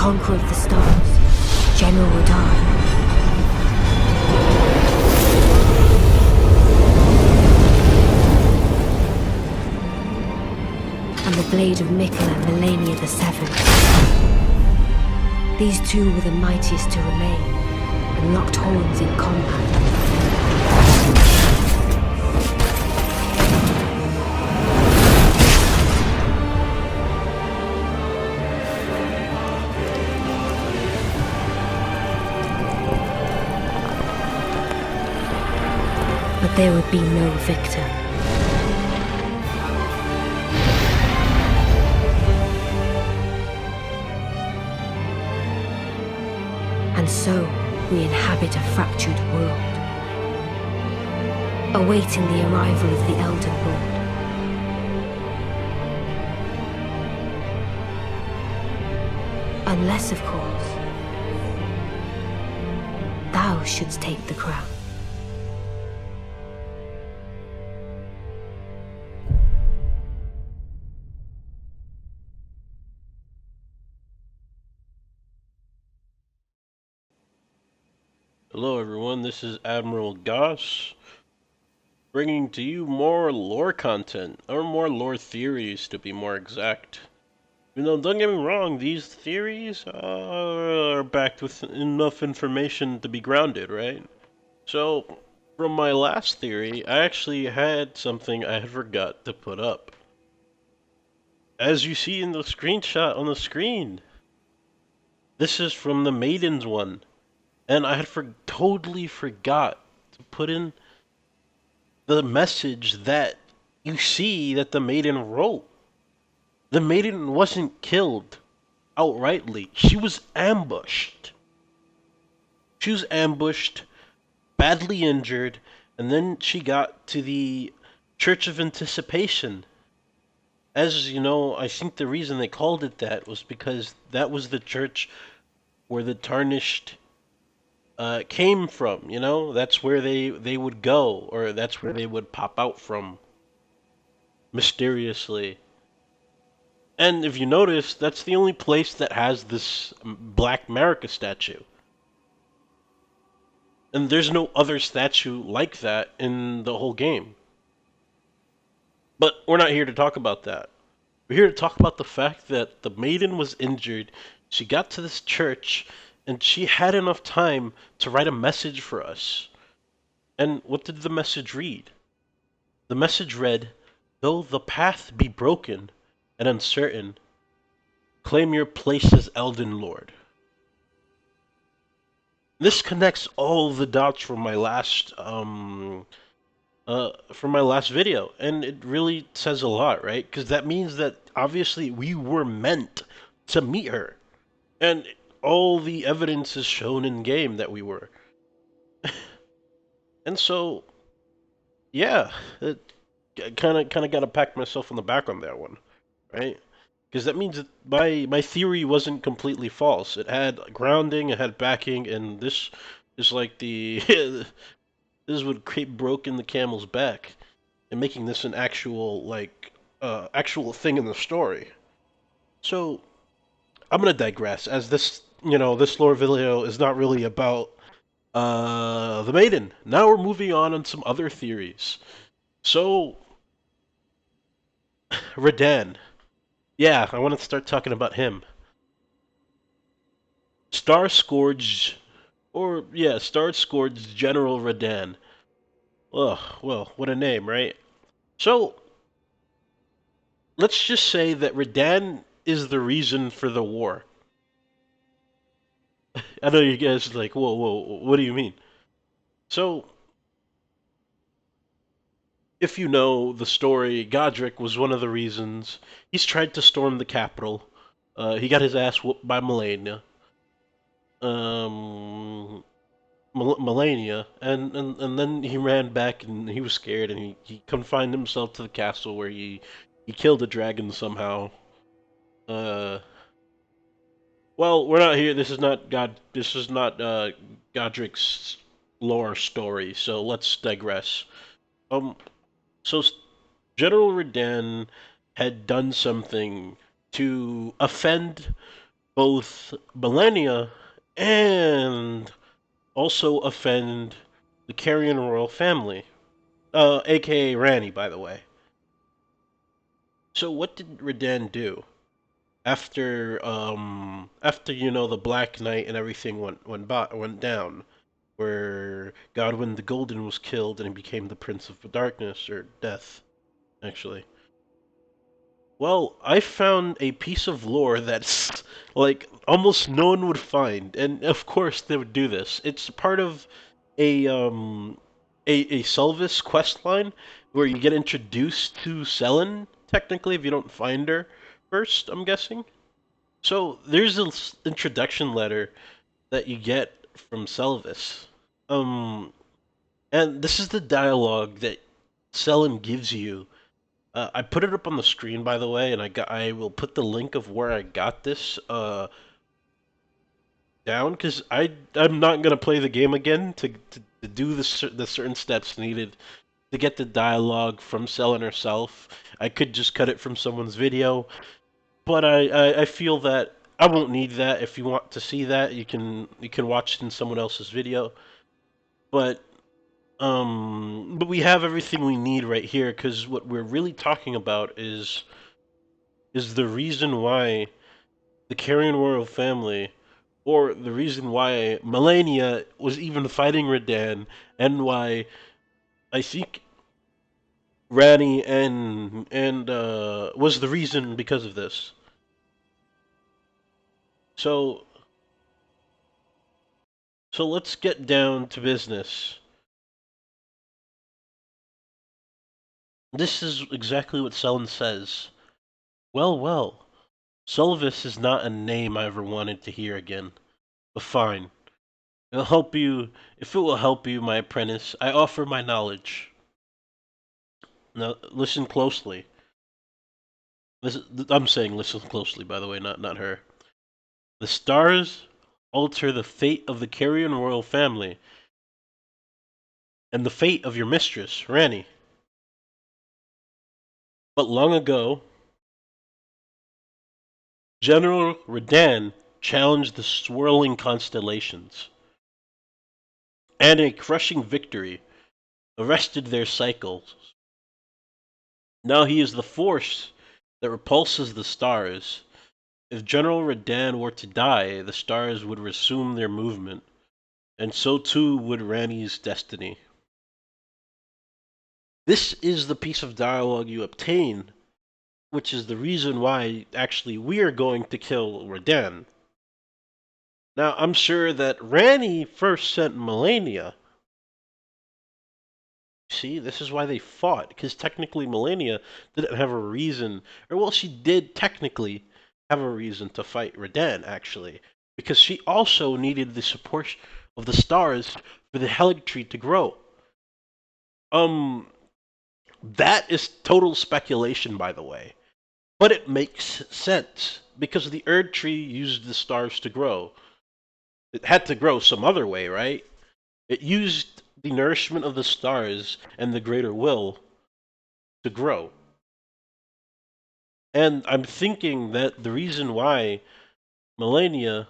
conqueror of the stars, General Radahn. And the blade of Mikkel and Malenia the Seventh. These two were the mightiest to remain, and locked horns in combat. But there would be no victor. And so, we inhabit a fractured world, awaiting the arrival of the Elden Lord. Unless, of course, thou shouldst take the crown. Hello everyone, this is Admiral Goss, bringing to you more lore content, or more lore theories to be more exact. You know, don't get me wrong, these theories are backed with enough information to be grounded, right? So, from my last theory, I actually had something I had forgot to put up. As you see in the screenshot on the screen, this is from the Maidens one. And I had totally forgot to put in the message that you see that the maiden wrote. The maiden wasn't killed outrightly. She was ambushed. She was ambushed, badly injured, and then she got to the Church of Anticipation. As you know, I think the reason they called it that was because that was the church where the tarnished came from, you know? That's where they would go, or that's where they would pop out from, mysteriously. And if you notice, that's the only place that has this Black Marika statue. And there's no other statue like that in the whole game. But we're not here to talk about that. We're here to talk about the fact that the maiden was injured, she got to this church, and she had enough time to write a message for us. And what did the message read? The message read, "Though the path be broken and uncertain, claim your place as Elden Lord." This connects all the dots from my last video, and it really says a lot, right? Because that means that obviously we were meant to meet her, and all the evidence is shown in game that we were. And so, yeah, it kind of got to pat myself on the back on that one, right? Because that means that my theory wasn't completely false. It had grounding, it had backing, and this is like the this is what broken the camel's back, and making this an actual actual thing in the story. So I'm gonna digress, as this this lore video is not really about the maiden. Now we're moving on some other theories. So Radahn. Yeah, I want to start talking about him. Star Scourge, Star Scourge General Radahn. Ugh, well, what a name, right? So, let's just say that Radahn is the reason for the war. I know you guys are like, whoa, what do you mean? So, if you know the story, Godric was one of the reasons. He's tried to storm the capital. He got his ass whooped by Malenia. Um, Malenia, and then he ran back and he was scared and he confined himself to the castle where he killed a dragon somehow. Uh, well, we're not here. This is not God. This is not Godric's lore story. So let's digress. Um, so General Radahn had done something to offend both Malenia and also offend the Carrion royal family, aka Ranni, by the way. So what did Radahn do after the Black Knight and everything went down, where Godwyn the Golden was killed and he became the Prince of Darkness or Death, actually. Well, I found a piece of lore that's like almost no one would find, and of course they would do this. It's part of a um a Sylvis quest line where you get introduced to Selen, technically, if you don't find her first, I'm guessing. So there's an introduction letter that you get from Sylvis. Um and this is the dialogue that Selen gives you. I put it up on the screen, by the way, and I will put the link of where I got this down because I'm not gonna play the game again to do the certain steps needed to get the dialogue from Selen herself. I could just cut it from someone's video, but I feel that I won't need that. If you want to see that, you can watch it in someone else's video. But but we have everything we need right here because what we're really talking about is the reason why the Carrion royal family, or the reason why Malenia was even fighting Radahn, and why I think Ranni and was the reason because of this. So so let's get down to business. This is exactly what Selen says. Well, well, Sylvis is not a name I ever wanted to hear again. But fine. It'll help you. If it will help you, my apprentice, I offer my knowledge. Now, listen closely. I'm saying listen closely, by the way, not her. The stars alter the fate of the Carrion royal family and the fate of your mistress, Ranni. But long ago, General Radahn challenged the swirling constellations, and a crushing victory arrested their cycles. Now he is the force that repulses the stars. If General Radahn were to die, the stars would resume their movement, and so too would Ranni's destiny. This is the piece of dialogue you obtain, which is the reason why actually we are going to kill Radahn. Now, I'm sure that Ranni first sent Malenia. See, this is why they fought, because technically Malenia didn't have a reason, or well, she did technically have a reason to fight Radahn, actually, because she also needed the support of the stars for the Helig tree to grow. Um, that is total speculation, by the way, but it makes sense because the Erd tree used the stars to grow. It had to grow some other way, right? It used the nourishment of the stars and the greater will to grow. And I'm thinking that the reason why Malenia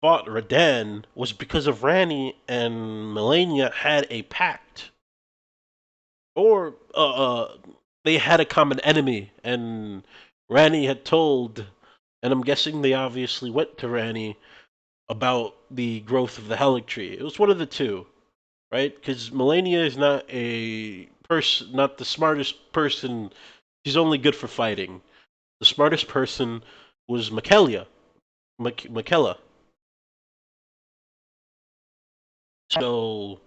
fought Radahn was because of Ranni and Malenia had a pact. Or they had a common enemy, and Ranni had told, and I'm guessing they obviously went to Ranni about the growth of the Helig tree. It was one of the two, right? Because Malenia is not the smartest person. She's only good for fighting. The smartest person was Michaela. So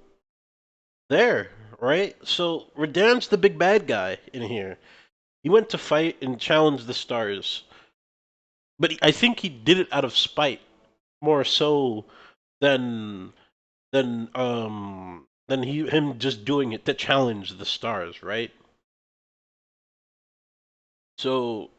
there, right? So Radahn's the big bad guy in here. He went to fight and challenge the stars, but I think he did it out of spite more so than than him just doing it to challenge the stars, right? So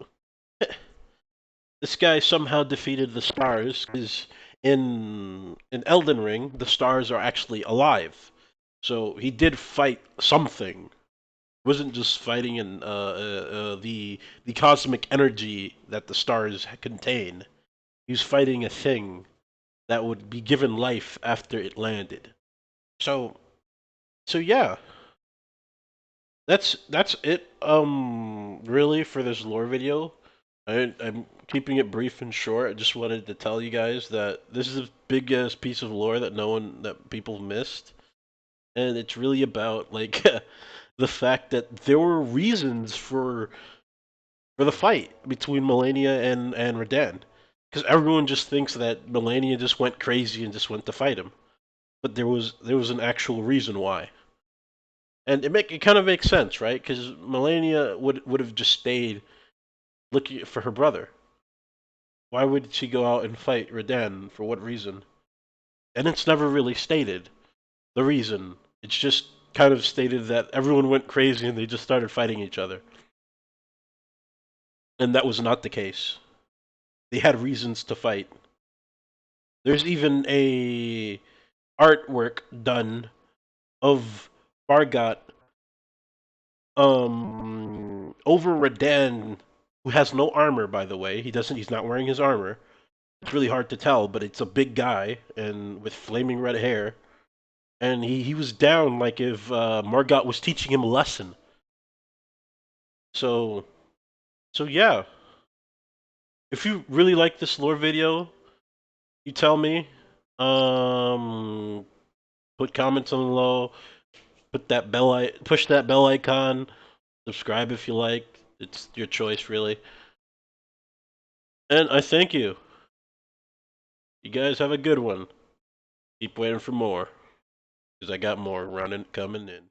this guy somehow defeated the stars because in Elden Ring the stars are actually alive. So he did fight something. He wasn't just fighting in the cosmic energy that the stars contain. He was fighting a thing that would be given life after it landed. So, so yeah, that's it. Really for this lore video. I'm keeping it brief and short. I just wanted to tell you guys that this is the biggest piece of lore that that people missed, and it's really about like the fact that there were reasons for the fight between Malenia and Radahn, because everyone just thinks that Malenia just went crazy and just went to fight him, but there was an actual reason why, and it kind of makes sense, right? Because Malenia would have just stayed looking for her brother. Why would she go out and fight Radahn? For what reason? And it's never really stated the reason. It's just kind of stated that everyone went crazy and they just started fighting each other. And that was not the case. They had reasons to fight. There's even a artwork done of Bargot over Radahn, who has no armor, by the way. He's not wearing his armor. It's really hard to tell, but it's a big guy and with flaming red hair. And he was down like if Margot was teaching him a lesson. So so yeah. If you really like this lore video, you tell me. Um Put comments on below. Push that bell icon. Subscribe if you like. It's your choice, really. And I thank you. You guys have a good one. Keep waiting for more, because I got more running coming in.